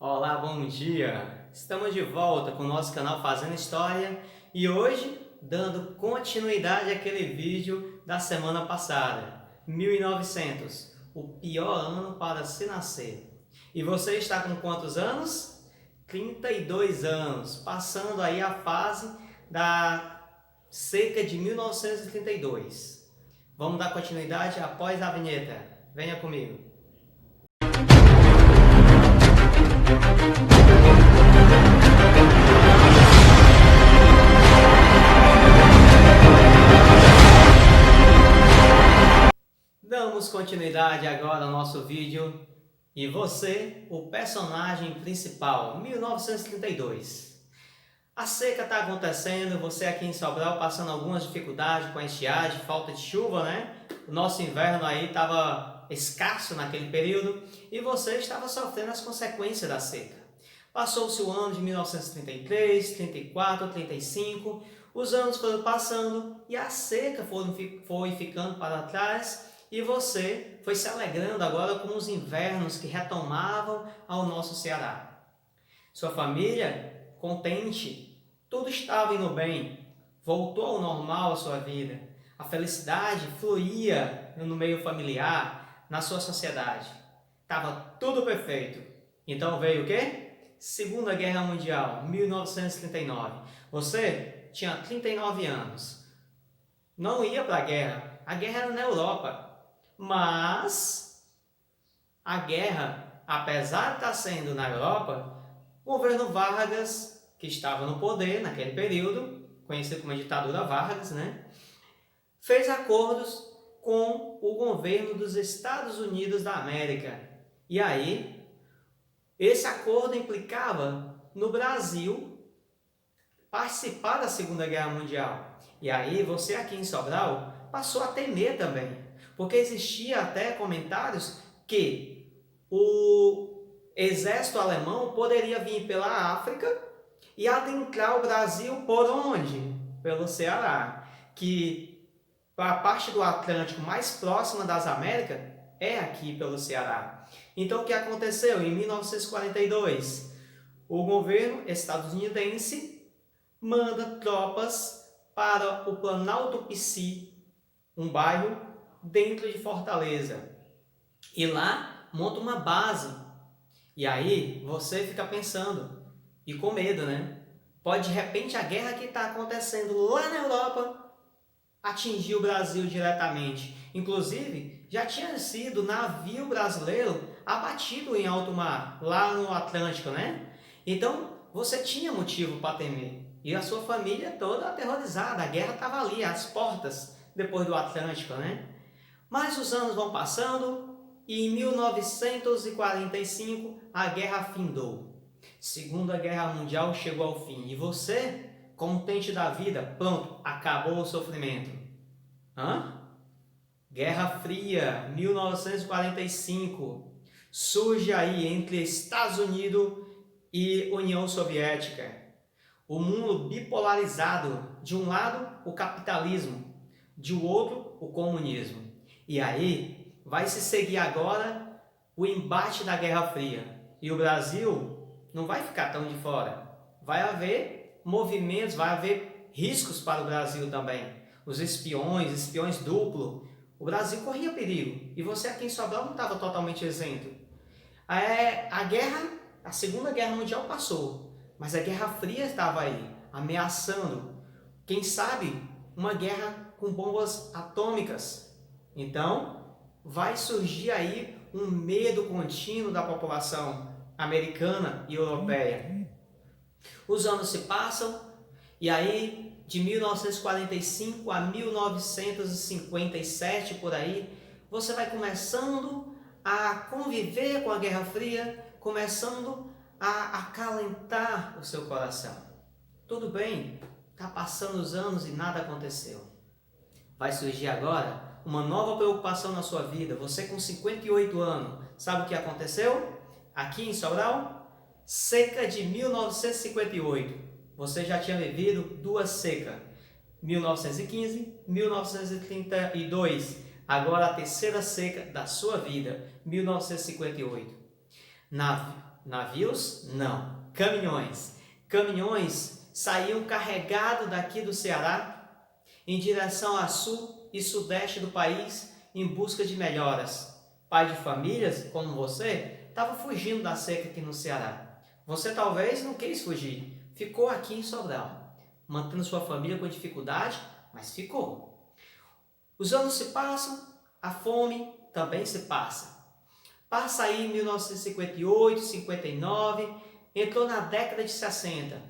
Olá, bom dia! Estamos de volta com o nosso canal Fazendo História e hoje dando continuidade àquele vídeo da semana passada, 1900, o pior ano para se nascer. E você está com quantos anos? 32 anos, passando aí a fase da seca de 1932. Vamos dar continuidade após a vinheta. Venha comigo! Damos continuidade agora ao nosso vídeo e você, o personagem principal, 1932. A seca está acontecendo, você aqui em Sobral passando algumas dificuldades com a estiagem, falta de chuva, né? O nosso inverno aí estava escasso naquele período e você estava sofrendo as consequências da seca. Passou-se o ano de 1933, 34, 35, os anos foram passando e a seca foi ficando para trás e você foi se alegrando agora com os invernos que retomavam ao nosso Ceará. Sua família, contente, tudo estava indo bem, voltou ao normal a sua vida. A felicidade fluía no meio familiar, na sua sociedade. Estava tudo perfeito. Então veio o quê? Segunda Guerra Mundial, 1939. Você tinha 39 anos. Não ia para a guerra era na Europa. Mas a guerra, apesar de estar sendo na Europa, o governo Vargas, que estava no poder naquele período, conhecido como a ditadura Vargas, né, fez acordos com o governo dos Estados Unidos da América. E aí, esse acordo implicava no Brasil participar da Segunda Guerra Mundial. E aí, você aqui em Sobral passou a temer também, porque existia até comentários que o exército alemão poderia vir pela África e adentrar o Brasil por onde? Pelo Ceará, que a parte do Atlântico mais próxima das Américas é aqui pelo Ceará. Então o que aconteceu? Em 1942, o governo estadunidense manda tropas para o Planalto Pici, um bairro dentro de Fortaleza, e lá monta uma base. E aí você fica pensando e com medo, né? Pode de repente a guerra que está acontecendo lá na Europa atingir o Brasil diretamente. Inclusive já tinha sido navio brasileiro abatido em alto mar, lá no Atlântico, né? Então você tinha motivo para temer. E a sua família toda aterrorizada. A guerra estava ali, às portas, depois do Atlântico, né? Mas os anos vão passando e em 1945 a guerra findou. Segunda Guerra Mundial chegou ao fim e você, contente da vida, pronto, acabou o sofrimento. Guerra Fria, 1945, surge aí entre Estados Unidos e União Soviética. O mundo bipolarizado, de um lado o capitalismo, de outro o comunismo. E aí vai se seguir agora o embate da Guerra Fria. E o Brasil não vai ficar tão de fora. Vai haver movimentos, vai haver riscos para o Brasil também. Os espiões duplo. O Brasil corria perigo. E você aqui em Sobral não estava totalmente isento. A Segunda Guerra Mundial passou. Mas a Guerra Fria estava aí, ameaçando. Quem sabe uma guerra com bombas atômicas. Então, vai surgir aí um medo contínuo da população americana e europeia. Os anos se passam e aí, de 1945 a 1957, por aí, você vai começando a conviver com a Guerra Fria, começando a acalentar o seu coração. Tudo bem, está passando os anos e nada aconteceu. Vai surgir agora uma nova preocupação na sua vida. Você com 58 anos, sabe o que aconteceu? Aqui em Sobral, seca de 1958. Você já tinha vivido duas secas, 1915, 1932. Agora a terceira seca da sua vida, 1958. Navios? Não. Caminhões. Caminhões saíam carregados daqui do Ceará em direção a sul e sudeste do país em busca de melhoras. Pai de famílias, como você, estava fugindo da seca aqui no Ceará. Você talvez não quis fugir, ficou aqui em Sobral, mantendo sua família com dificuldade, mas ficou. Os anos se passam, a fome também se passa. Passa aí 1958, 59, entrou na década de 60.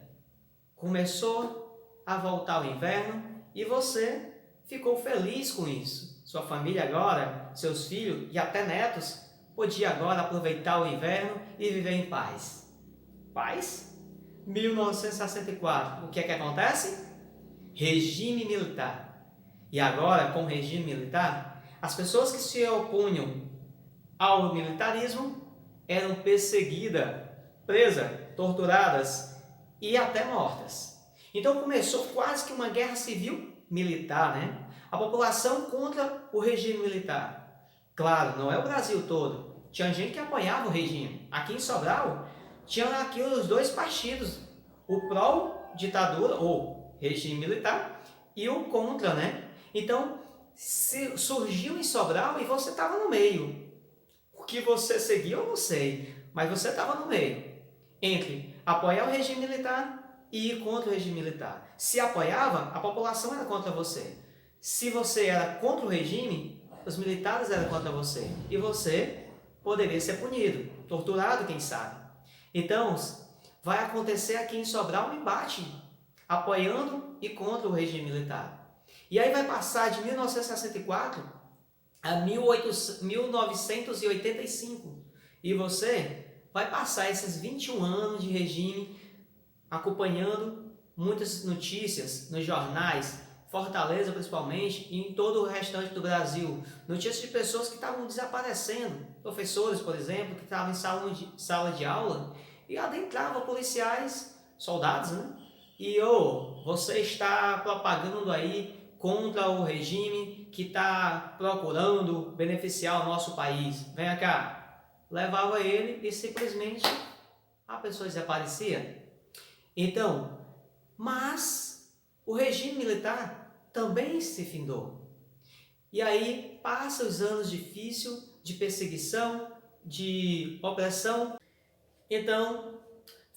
Começou a voltar o inverno e você ficou feliz com isso. Sua família agora, seus filhos e até netos, podia agora aproveitar o inverno e viver em paz. Paz? 1964. O que é que acontece? Regime militar. E agora, com o regime militar, as pessoas que se opunham ao militarismo eram perseguidas, presas, torturadas e até mortas. Então começou quase que uma guerra civil militar, né? A população contra o regime militar. Claro, não é o Brasil todo. Tinha gente que apoiava o regime. Aqui em Sobral, tinha aqui os dois partidos. O pró-ditadura, ou regime militar, e o contra, né? Então, surgiu em Sobral e você estava no meio. O que você seguiu eu não sei, mas você estava no meio. Entre apoiar o regime militar e ir contra o regime militar. Se apoiava, a população era contra você. Se você era contra o regime, os militares eram contra você. E você poderia ser punido, torturado, quem sabe. Então, vai acontecer aqui em Sobral um embate, apoiando e contra o regime militar. E aí vai passar de 1964 a 1985. E você vai passar esses 21 anos de regime acompanhando muitas notícias nos jornais, Fortaleza principalmente, e em todo o restante do Brasil. Notícias de pessoas que estavam desaparecendo. Professores, por exemplo, que estavam em sala de aula e adentravam policiais, soldados, né? E você está propagando aí contra o regime que está procurando beneficiar o nosso país. Venha cá. Levava ele e simplesmente a pessoa desaparecia. Então, mas o regime militar também se findou. E aí passa os anos difíceis de perseguição, de opressão. Então,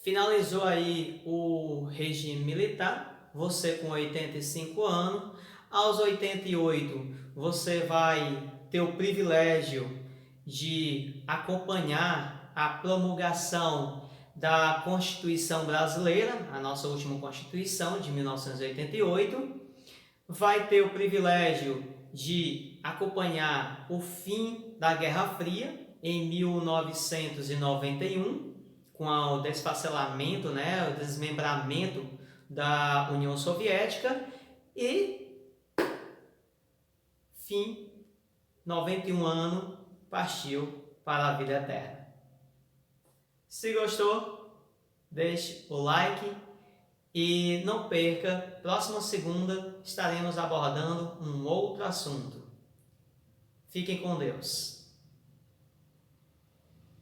finalizou aí o regime militar, você com 85 anos, aos 88 você vai ter o privilégio de acompanhar a promulgação da Constituição Brasileira, a nossa última Constituição de 1988, vai ter o privilégio de acompanhar o fim da Guerra Fria em 1991, com o desfacelamento, né, o desmembramento da União Soviética e fim, 91 anos, partiu para a vida eterna. Se gostou, deixe o like e não perca, próxima segunda estaremos abordando um outro assunto. Fiquem com Deus.